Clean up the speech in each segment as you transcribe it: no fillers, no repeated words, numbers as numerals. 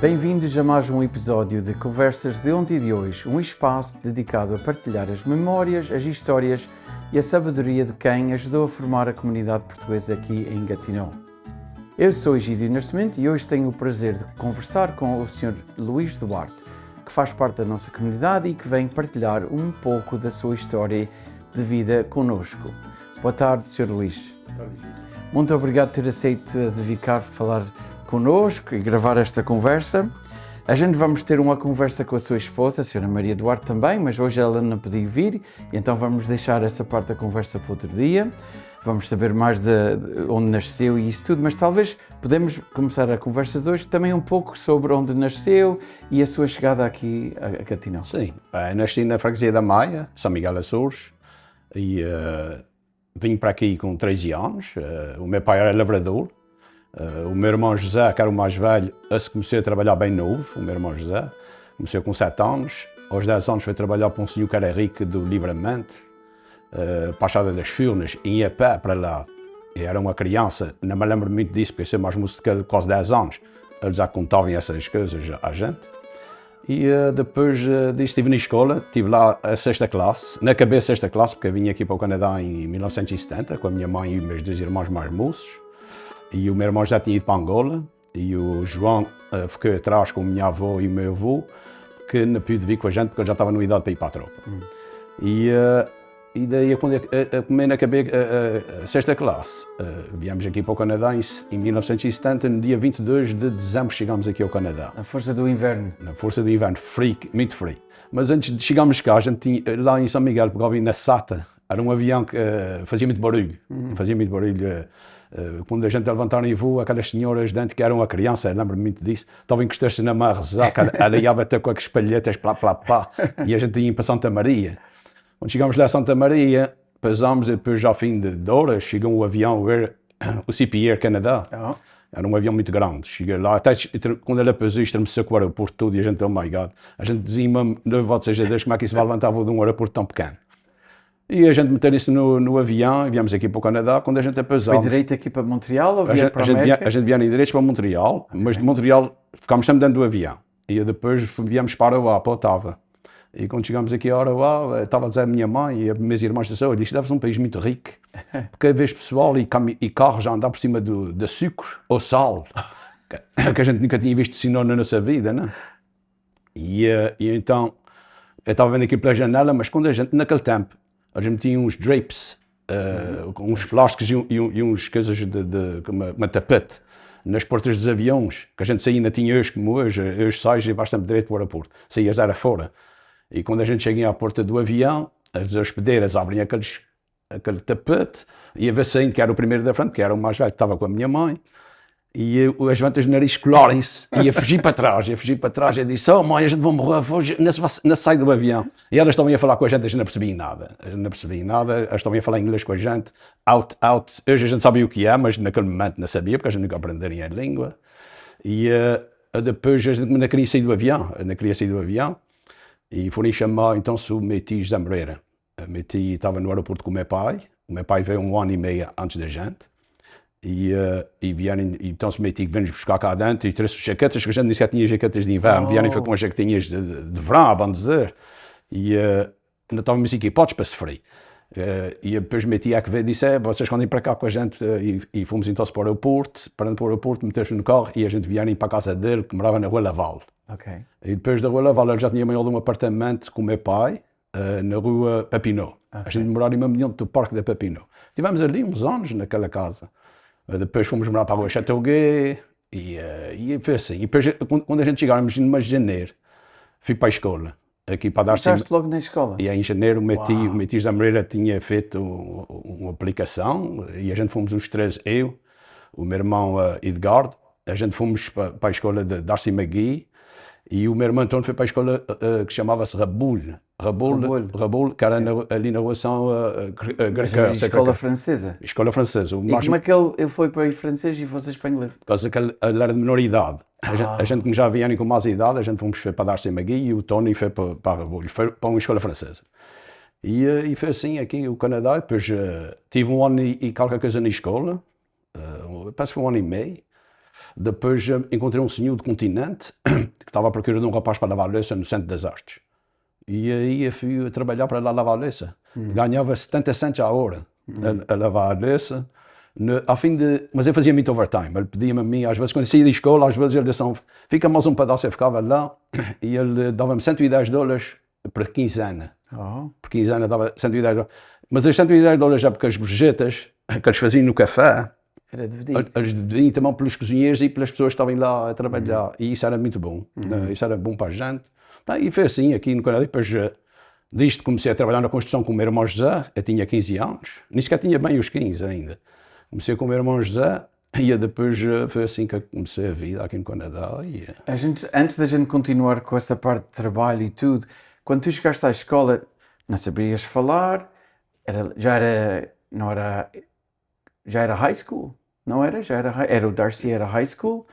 Bem-vindos a mais um episódio de Conversas de Ontem e de Hoje, um espaço dedicado a partilhar as memórias, as histórias e a sabedoria de quem ajudou a formar a comunidade portuguesa aqui em Gatineau. Eu sou Egídio Nascimento e hoje tenho o prazer de conversar com o Sr. Luís Duarte, que faz parte da nossa comunidade e que vem partilhar um pouco da sua história de vida connosco. Boa tarde, Sr. Luís. Muito obrigado por ter aceito de vir cá falar connosco e gravar esta conversa. A gente vamos ter uma conversa com a sua esposa, a Sra. Maria Duarte também, mas hoje ela não podia vir, então vamos deixar essa parte da conversa para outro dia. Vamos saber mais de onde nasceu e isso tudo, mas talvez podemos começar a conversa de hoje também um pouco sobre onde nasceu e a sua chegada aqui a Gatineau. Sim, nasci na freguesia da Maia, São Miguel Açores, e vim para aqui com 13 anos. O meu pai era lavrador. O meu irmão José, que era o mais velho, comecei a trabalhar bem novo. O meu irmão José começou com 7 anos. Aos 10 anos foi trabalhar para um senhor que era rico do Livramento, Passada das Furnas, e ia a pé para lá. E era uma criança, não me lembro muito disso, porque eu sou mais moço que ele, quase 10 anos. Eles já contavam essas coisas à gente. E depois disso estive na escola, estive lá a 6ª classe. Não acabei a 6ª classe, porque eu vim aqui para o Canadá em 1970, com a minha mãe e os meus 2 irmãos mais moços. E o meu irmão já tinha ido para Angola, e o João ficou atrás com a minha avó e o meu avô, que não pude vir com a gente, porque eu já estava na idade para ir para a tropa. E daí, quando eu acabei a 6ª classe, viemos aqui para o Canadá em 1970, no dia 22 de dezembro chegámos aqui ao Canadá. Na força do inverno. Na força do inverno, frio, muito frio. Mas antes de chegarmos cá, a gente tinha, lá em São Miguel, pegava na SATA, era um avião que fazia muito barulho. Fazia muito barulho. Quando a gente levantava em voo, aquelas senhoras dentro que eram uma criança, lembro-me muito disso, estavam encostadas na mão a rezar, ela ia bater com as espalhetas, plá, plá, plá, e a gente ia para Santa Maria. Quando chegámos lá a Santa Maria, passámos, e depois, ao fim de horas, chegou o avião, o CP Air Canadá. Era um avião muito grande. Cheguei lá, até quando ele pousou, estremeceu com o aeroporto todo, e a gente, oh my God, a gente dizia mesmo, louvado seja Deus, como é que isso vai levantar voo de um aeroporto tão pequeno. E a gente meteu isso no avião e viemos aqui para o Canadá. Quando a gente apousou. Foi direito aqui para Montreal ou via para a América? A gente vinha em direito para Montreal, mas de Montreal ficámos sempre dentro do avião. E depois viemos para Ottawa, para Ottawa. E quando chegamos aqui a Ottawa, estava a dizer a minha mãe e as minhas irmãs disseram, olha, isto deve ser um país muito rico, porque vês pessoal e carros a andar por cima de sucos ou sal, que a gente nunca tinha visto sinal na nossa vida, né? E então, eu estava vendo aqui pela janela, mas quando a gente, naquele tempo, a gente tinha uns drapes, uns plásticos e uns coisas uma tapete nas portas dos aviões, que a gente saía, ainda tinha hoje como hoje sais e bastante direito para o aeroporto, saías era fora. E quando a gente chega à porta do avião, as hospedeiras abrem aquele tapete, e a ver saindo, que era o primeiro da frente, que era o mais velho, que estava com a minha mãe, e as vantas do nariz colorem-se, e a fugir para trás, eu disse, oh mãe, a gente vai morrer hoje, não sai do avião. E elas estavam a falar com a gente, a gente não percebia nada, elas estavam a falar inglês com a gente, out, hoje a gente sabia o que é, mas naquele momento não sabia, porque a gente nunca aprenderia a língua. E depois a gente não queria sair do avião, e foram chamar então-se o Métis José Moreira. O Métis estava no aeroporto com o meu pai veio 1 ano e meio antes da gente. E vieram, então se Métis veio-nos buscar cá dentro e trouxe jaquetas, que a gente nem sequer tinha jaquetas de inverno, vieram foi com as jaquetinhas de verão, vamos dizer, e ainda estávamos equipados para se frio. E depois o Métis é que veio e disse, vocês podem ir para cá com a gente, e fomos então para o aeroporto, metemos no carro, e a gente vieram para a casa dele, que morava na Rua Laval. E depois da Rua Laval, ele já tinha maior de um apartamento com o meu pai, na Rua Papineau. A gente morava mesmo dentro do Parque da Papineau. Tivemos ali uns anos naquela casa. Depois fomos morar para a Rua Chateauguay, e foi assim. E depois, quando a gente chegávamos em janeiro, fui para a escola, aqui para dar Estás logo na escola? E em janeiro o Métis da Moreira tinha feito uma aplicação, e a gente fomos os 3, eu, o meu irmão Edgardo, a gente fomos para a escola de Darcy McGee, e o meu irmão António foi para a escola que chamava-se Raboul, que era ali na Rua São Greca. Escola francesa? Escola francesa. E como é que ele foi para francês e vocês para inglês? Por causa que ele era de menor idade. A gente, como já vieram com mais idade, a gente fomos para Darcy McGee, e o Tony foi para Raboul, foi para uma escola francesa. E foi assim aqui o Canadá. Depois tive 1 ano e qualquer coisa na escola, penso que foi 1 ano e meio. Depois encontrei um senhor do continente que estava à procura de um rapaz para lavar louça no centro das artes. E aí eu fui trabalhar para lá lavar louça. Ganhava 70 cents a hora a lavar a louça. Mas eu fazia muito overtime. Ele pedia-me a mim, às vezes, quando eu saía da escola, às vezes ele disse, fica mais um pedaço, eu ficava lá, e ele dava-me $110 por quinzena. Por quinzena dava $110. Mas os $110 já porque as gorjetas que eles faziam no café, Era dividido. eles dividiam também pelos cozinheiros e pelas pessoas que estavam lá a trabalhar. E isso era muito bom. Isso era bom para a gente. E foi assim, aqui no Canadá. Depois disto comecei a trabalhar na construção com o meu irmão José. Eu tinha 15 anos. Nem sequer tinha bem os 15 ainda. Comecei com o meu irmão José. E depois foi assim que eu comecei a vida aqui no Canadá. Antes da gente continuar com essa parte de trabalho e tudo, quando tu chegaste à escola, não sabias falar, já era high school, não era? Era o Darcy, era high school.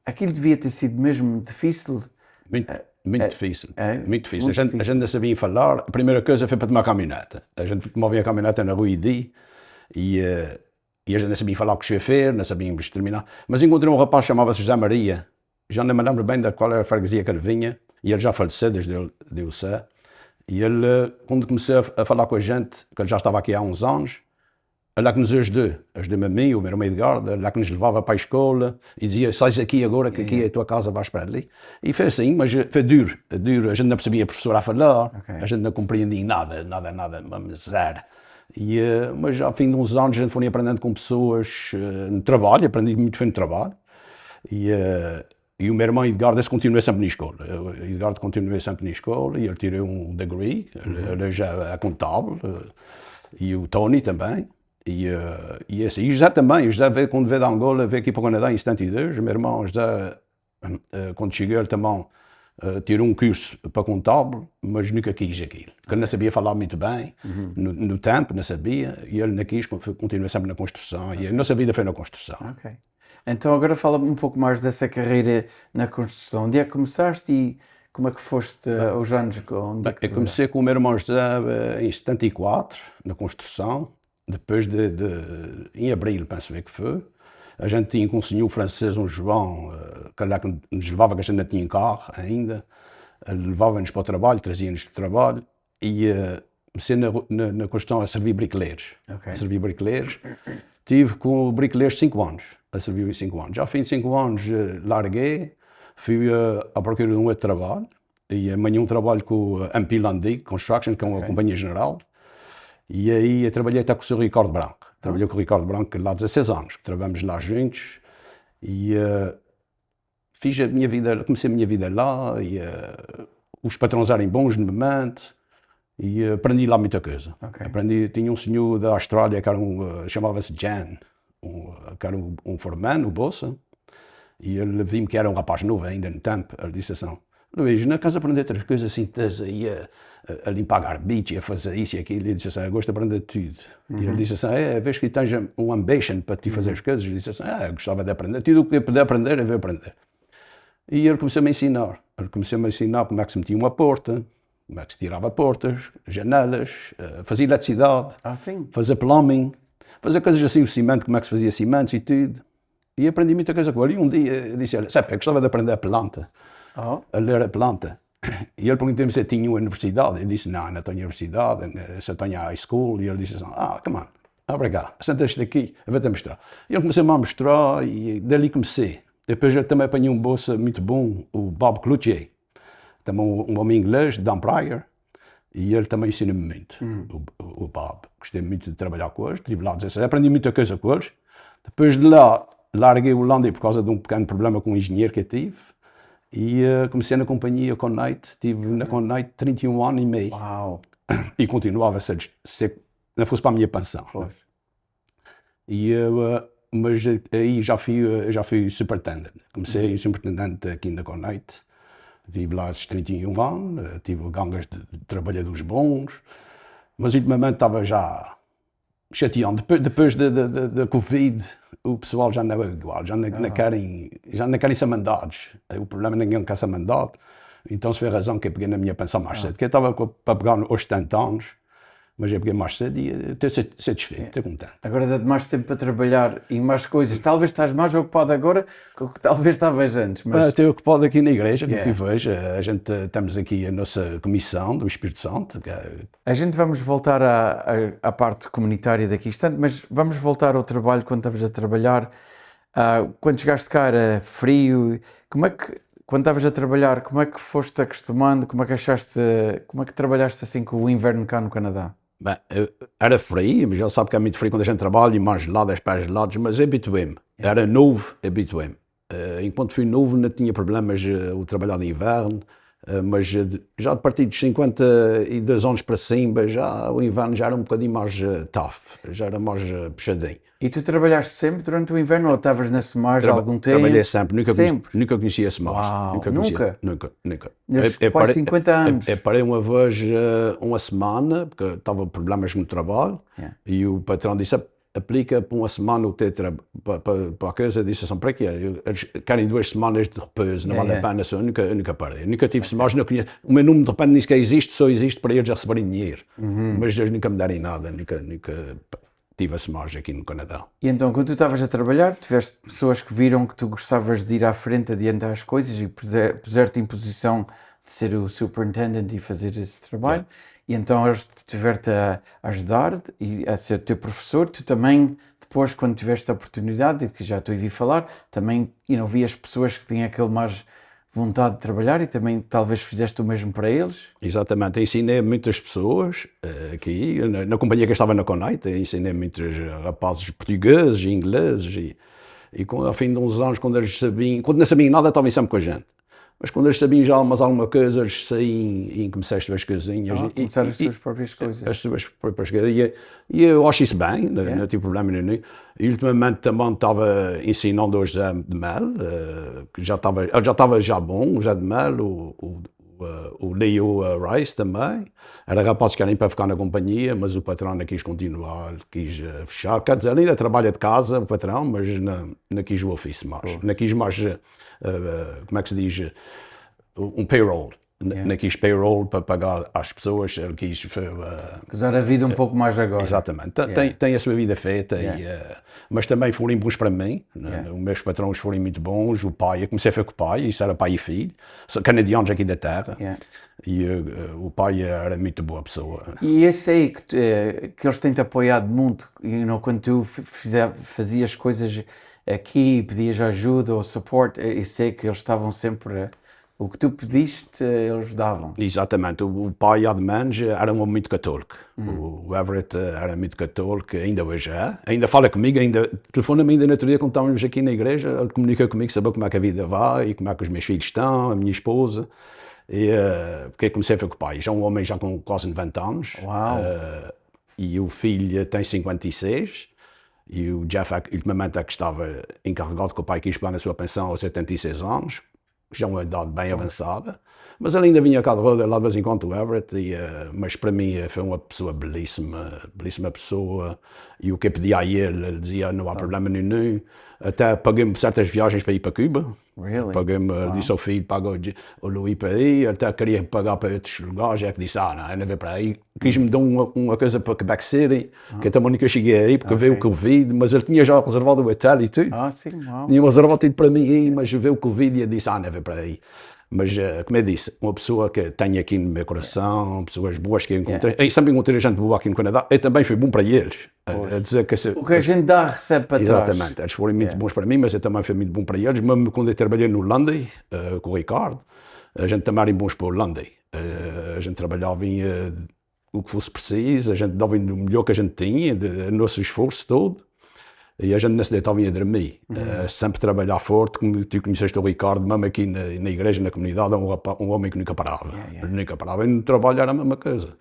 Aquilo devia ter sido mesmo difícil. Muito difícil, muito difícil. Muito A gente não sabia falar. A primeira coisa foi para tomar caminhonete. A gente tomava a caminhonete na rua ID e a gente não sabia falar com o chofer, não sabíamos terminar. Mas encontrei um rapaz que chamava-se José Maria. Já não me lembro bem da qual era a freguesia que ele vinha. E ele já faleceu desde o Sé. E ele, quando comecei a falar com a gente, que ele já estava aqui há uns anos, ele é que nos ajudou-me a mim, o meu irmão Edgardo, ele é que nos levava para a escola e dizia, sais aqui agora que aqui é a tua casa, vais para ali. E foi assim, mas foi duro, a gente não percebia a professora a falar, a gente não compreendia nada, zero. Mas ao fim de uns anos a gente foi aprendendo com pessoas no trabalho, aprendi muito no trabalho. E o meu irmão Edgardo continuou sempre na escola. Edgardo continuou sempre na escola e ele tirou um degree, ele já é contábil, e o Tony também. E assim, e o José também, o José veio, quando veio da Angola, veio aqui para o Canadá em 72, o meu irmão José, quando chegou, ele também tirou um curso para contábil, mas nunca quis aquilo, porque ele não sabia falar muito bem, no tempo não sabia, e ele não quis, continuou sempre na construção, e a nossa vida foi na construção. Ok. Então agora fala-me um pouco mais dessa carreira na construção, onde é que começaste e como é que foste aos anos? Eu comecei com o meu irmão José em 74, na construção. Depois em abril, penso eu que foi, a gente tinha com um senhor francês, um João, que nos levava, que a gente não tinha carro ainda, ele levava-nos para o trabalho, trazia-nos para o trabalho, e comecei na construção a servir bricoleiros. A servir bricoleiros. Tive com bricoleiros 5 anos, a servir 5 anos. Ao fim de 5 anos larguei, fui à procura de um outro trabalho, e amanhã um trabalho com a MP Landy Construction, que é uma companhia general. E aí eu trabalhei até com o Sr. Ricardo Branco. Trabalhei com o Ricardo Branco lá há 16 anos, que trabalhamos lá juntos. E fiz a minha vida, comecei a minha vida lá, e os patrões eram bons no momento, e aprendi lá muita coisa. Tinha um senhor da Austrália, que era chamava-se Jan, que era um foreman, o Bolsa, e ele viu-me que era um rapaz novo ainda no tempo. Ele disse assim, Luís, não queres aprender outras coisas assim, estás aí a limpar garbiche, a fazer isso e aquilo? Ele disse assim, eu gosto de aprender tudo. E ele disse assim, vês que tens um ambition para te fazer as coisas? Ele disse assim, eu gostava de aprender, tudo o que eu puder aprender, eu vou aprender. E ele começou a me ensinar. Como é que se metia uma porta, como é que se tirava portas, janelas, fazia eletricidade, fazer plumbing, fazer coisas assim, o cimento, como é que se fazia cimentos e tudo. E aprendi muita coisa com ele. E um dia eu disse, olha, sabe, eu gostava de aprender a planta. A ler a planta. E ele perguntou-me se eu tinha uma universidade. Eu disse, não tenho universidade, só tenho high school. E ele disse assim, come on, obrigado, senta-te aqui, eu vou-te mostrar. E ele começou-me a mostrar e dali comecei. Depois eu também apanhei um bolsa muito bom, o Bob Cloutier, também um homem inglês, Dan Pryor, e ele também ensinou-me muito, o Bob. Gostei muito de trabalhar com eles, estive lá 16, aprendi muita coisa com eles. Depois de lá, larguei o Holanda por causa de um pequeno problema com um engenheiro que eu tive. E comecei na companhia Conite, estive na Conite 31 anos e meio. Uau! E continuava a ser, não fosse para a minha pensão. Mas aí já fui superintendent. Comecei em superintendente aqui na Conite. Estive lá esses 31 anos, tive gangas de trabalhadores bons, mas ultimamente estava já chateando. Depois da Covid, o pessoal já não é igual, já não querem ser mandados. O problema é que ninguém quer ser mandado. Então, se foi a razão que eu peguei na minha pensão mais cedo, que eu estava para pegar aos 70 anos, Mas eu peguei mais cedo e estou satisfeito, estou contente. Agora dá-te mais tempo para trabalhar em mais coisas. Talvez estás mais ocupado agora do que talvez estavas antes. Mas Estou ocupado aqui na igreja, como tu vejo. A gente temos aqui a nossa comissão do Espírito Santo. A gente vamos voltar à parte comunitária daqui a instante, mas vamos voltar ao trabalho quando estavas a trabalhar. Quando chegaste cá era frio. Quando estavas a trabalhar, como é que foste acostumando? Como é que trabalhaste assim com o inverno cá no Canadá? Bem, era frio, mas já sabe que é muito frio quando a gente trabalha e mais geladas, pés gelados, mas habituei-me. Era novo, habituei-me. Enquanto fui novo não tinha problemas o trabalhar de inverno, mas já a partir dos 52 anos para cima, já o inverno já era um bocadinho mais tough, já era mais puxadinho. E tu trabalhaste sempre durante o inverno ou estavas na Semage há algum tempo? Trabalhei sempre, Sempre? Nunca conhecia a Semage. Nunca? Nunca. Quase 50 anos. Eu parei uma vez, uma semana, porque estava problemas no trabalho, e o patrão disse, aplica por uma semana o tetra para a coisa. Eu disse assim, para quê? Eles querem 2 semanas de repouso, não vale a pena, eu nunca parei. Eu nunca tive Semage, não conheço. O meu número de repente nem sequer existe, só existe para eles receberem dinheiro. Mas eles nunca me darem nada, nunca tive a Semage aqui no Canadá. E então, quando tu estavas a trabalhar, tiveste pessoas que viram que tu gostavas de ir à frente, adiantar as coisas e puser-te em posição de ser o superintendent e fazer esse trabalho. E então eles tiveram-te a ajudar e a ser teu professor. Tu também, depois, quando tiveste a oportunidade, e que já te ouvi falar, também vias pessoas que tinham aquele mais vontade de trabalhar e também talvez fizeste o mesmo para eles? Exatamente, ensinei muitas pessoas aqui, na companhia que eu estava na Conite, ensinei muitos rapazes portugueses e ingleses e ao fim de uns anos, quando eles sabiam, quando não sabiam nada, estavam sempre com a gente. Mas quando eles sabiam já mais alguma coisa, eles saíam e começaram as suas coisinhas. Começaram as suas próprias coisas. As suas próprias coisas. E eu acho isso bem, não tive problema nenhum. E ultimamente também estava ensinando o José de Mel, que ele já estava bom, o José de Mel, o Leo Rice também. Era rapazes que querem para ficar na companhia, mas o patrão não quis continuar, quis fechar. Quer dizer, ainda trabalha de casa, o patrão, mas não quis o office mais. Não quis mais, como é que se diz, um payroll. Não quis payroll para pagar às pessoas, ele quis... Usar a vida um pouco mais agora. Exatamente. Tem a sua vida feita, mas também foram bons para mim. Os meus patrões foram muito bons. O pai, eu comecei a fazer com o pai, isso era pai e filho. São canadianos aqui da terra. E o pai era muito boa pessoa. E esse aí que eles têm-te apoiado muito, quando tu fazias coisas aqui, pedias ajuda ou suporte, eu sei que eles estavam sempre... O que tu pediste, eles davam. Exatamente. O pai, Admans, era um homem muito católico. O Everett era muito católico, ainda hoje é. Ainda fala comigo, telefona-me ainda no outro dia, quando estávamos aqui na igreja, ele comunica comigo, saber como é que a vida vai, e como é que os meus filhos estão, a minha esposa. Porque eu comecei a falar com o pai. Já é um homem já com quase 90 anos. Uau! E o filho tem 56. E o Jeff, ultimamente, é que estava encarregado que o pai quis pegar na sua pensão aos 76 anos. Já é uma idade bem avançada, mas ele ainda vinha cá lá de vez em quando, o Everett, mas para mim foi uma pessoa belíssima pessoa, e o que eu pedia a ele dizia não há problema nenhum, até paguei-me certas viagens para ir para Cuba, paguei-me, disse ao filho, paga o Luís para ir, até queria pagar para outros lugares, é que disse, não vou para aí, quis-me dar uma coisa para Quebec City, que também nunca cheguei aí, porque veio o Covid, mas ele tinha já reservado o hotel e tudo, tinha reservado tudo para mim aí, mas veio o Covid e eu disse, não vou para aí. Mas, como eu disse, uma pessoa que tenho aqui no meu coração, pessoas boas que eu encontrei, eu sempre encontrei gente boa aqui no Canadá, eu também fui bom para eles. A dizer que o que a gente dá, recebe para trás. Exatamente, eles foram muito bons para mim, mas eu também fui muito bom para eles. Mesmo quando eu trabalhei no Lundy, com o Ricardo, a gente também era bons para o Lundy. A gente trabalhava em o que fosse preciso, a gente dava o melhor que a gente tinha, o nosso esforço todo. E a gente não se deitava a dormir, sempre trabalhar forte, como tu conheceste o Ricardo, mesmo aqui na igreja, na comunidade, um homem que nunca parava, nunca parava, e no trabalho era a mesma coisa.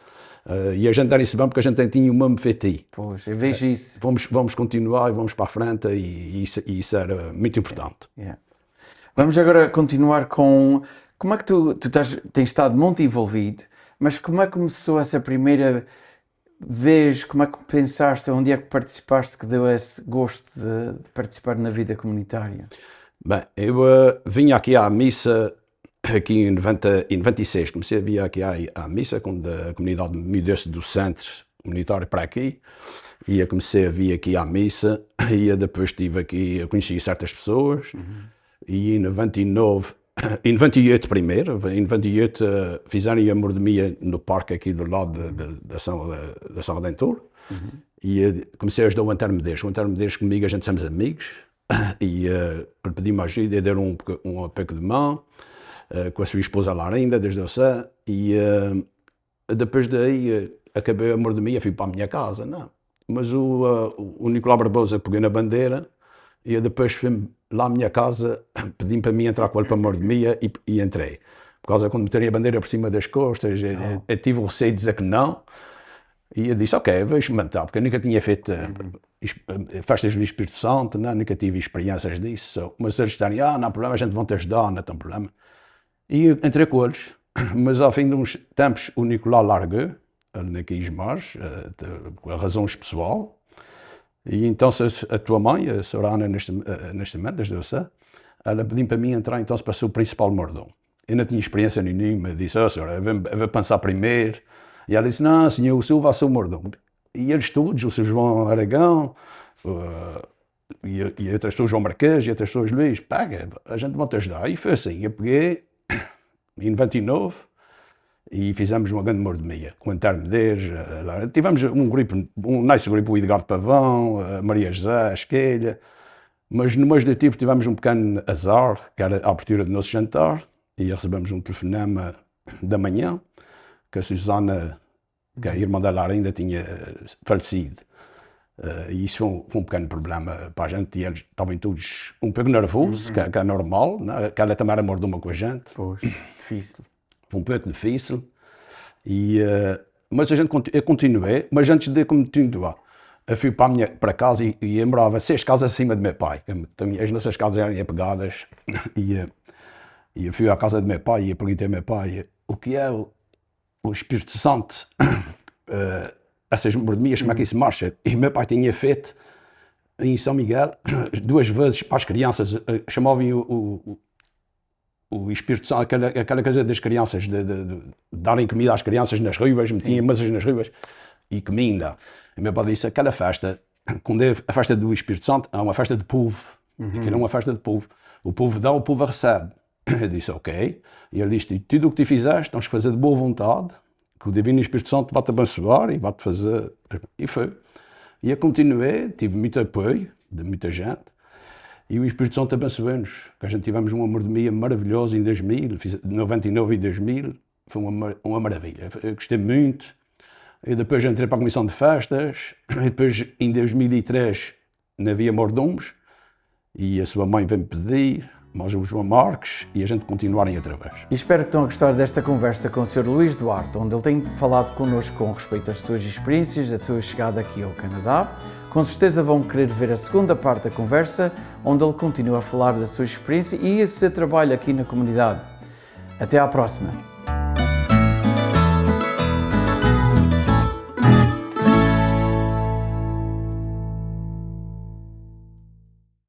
E a gente era isso bem porque a gente tem o mesmo feitio. Pois, eu vejo isso. Vamos continuar e vamos para a frente e isso era muito importante. Vamos agora continuar com, como é que tu tens estado muito envolvido, mas como é que começou essa primeira vez, como é que pensaste, onde é que participaste que deu esse gosto de participar na vida comunitária? Bem, eu vinha aqui à missa, aqui em 96, comecei a vir aqui à missa, quando a comunidade mudou-se do centro, comunitário para aqui, e eu comecei a vir aqui à missa, e eu depois estive aqui, eu conheci certas pessoas, e em 99, em 98 primeiro, em 98 fizeram a mordomia no parque aqui do lado da São Redentor, e eu comecei a ajudar o Antero Medeiros comigo, a gente somos amigos, e ele pediu-me ajuda, e deram um aperto de mão, com a sua esposa Larinda, desde o céu, e depois daí acabei a mordomia, fui para a minha casa, não. Mas o Nicolau Barbosa pegou na bandeira, e eu depois fui lá à minha casa, pedi-me para mim entrar com ele para a mordomia, e entrei. Por causa quando meterem a bandeira por cima das costas, eu tive o receio de dizer que não, e eu disse, ok, vou experimentar, porque eu nunca tinha feito festas do Espírito Santo, não, nunca tive experiências disso, mas eles disseram, não há problema, a gente vai te ajudar, não tem problema. E eu entrei com eles, mas ao fim de uns tempos o Nicolau largou, ele não quis mais, por razões pessoal, e então a tua mãe, a Sorana, neste momento, desde o céu, ela pediu para mim entrar então para ser o principal mordomo. Eu não tinha experiência nenhuma, eu disse, senhora, eu vou pensar primeiro, e ela disse, não, senhor, o senhor vai ser o mordomo. E eles todos, o Sr. João Aragão, e outras pessoas, João Marquês, e outras pessoas, Luís, pega, a gente vai te ajudar. E foi assim, eu peguei, em 99, e fizemos uma grande mordomia, com o Antero Medeiros, tivemos um nice grupo, o Edgardo Pavão, a Maria José, a Esquelha, mas no mês de tipo tivemos um pequeno azar, que era a abertura do nosso jantar, e recebemos um telefonema da manhã, que a Susana, que a irmã dela ainda tinha falecido. E isso foi um pequeno problema para a gente, e eles estavam todos um pouco nervosos, que é normal, né? Que ela também era mordoma com a gente. Pois, difícil. Foi um pouco difícil, mas eu continuei, mas antes de continuar, eu fui para casa e eu morava 6 casas acima do meu pai, as nossas casas eram apegadas, e eu fui à casa do meu pai e eu perguntei ao meu pai o que é o Espírito Santo, essas mordomias, como é que isso marcha? E o meu pai tinha feito em São Miguel 2 vezes para as crianças, chamavam o Espírito Santo, aquela coisa das crianças, de darem comida às crianças nas ruas, metiam mesas nas ruas e comida. E o meu pai disse, aquela festa, quando é a festa do Espírito Santo, é uma festa de povo, aquilo é uma festa de povo. O povo dá, o povo recebe. Eu disse, ok. E ele disse, tudo o que tu fizeste, tens que fazer de boa vontade, que o Divino Espírito Santo vai-te abençoar e vai-te fazer... E foi. E eu continuei, tive muito apoio de muita gente, e o Espírito Santo abençoou-nos, que a gente tivemos uma mordomia maravilhosa em 2000, 99 e 2000, foi uma maravilha, eu gostei muito. E depois entrei para a Comissão de Festas, e depois em 2003 não havia mordomos, e a sua mãe veio-me pedir, mas o João Marques, e a gente continuarem através. E espero que tenham gostado desta conversa com o Sr. Luís Duarte, onde ele tem falado connosco com respeito às suas experiências, da sua chegada aqui ao Canadá. Com certeza vão querer ver a segunda parte da conversa, onde ele continua a falar da sua experiência e o seu trabalho aqui na comunidade. Até à próxima!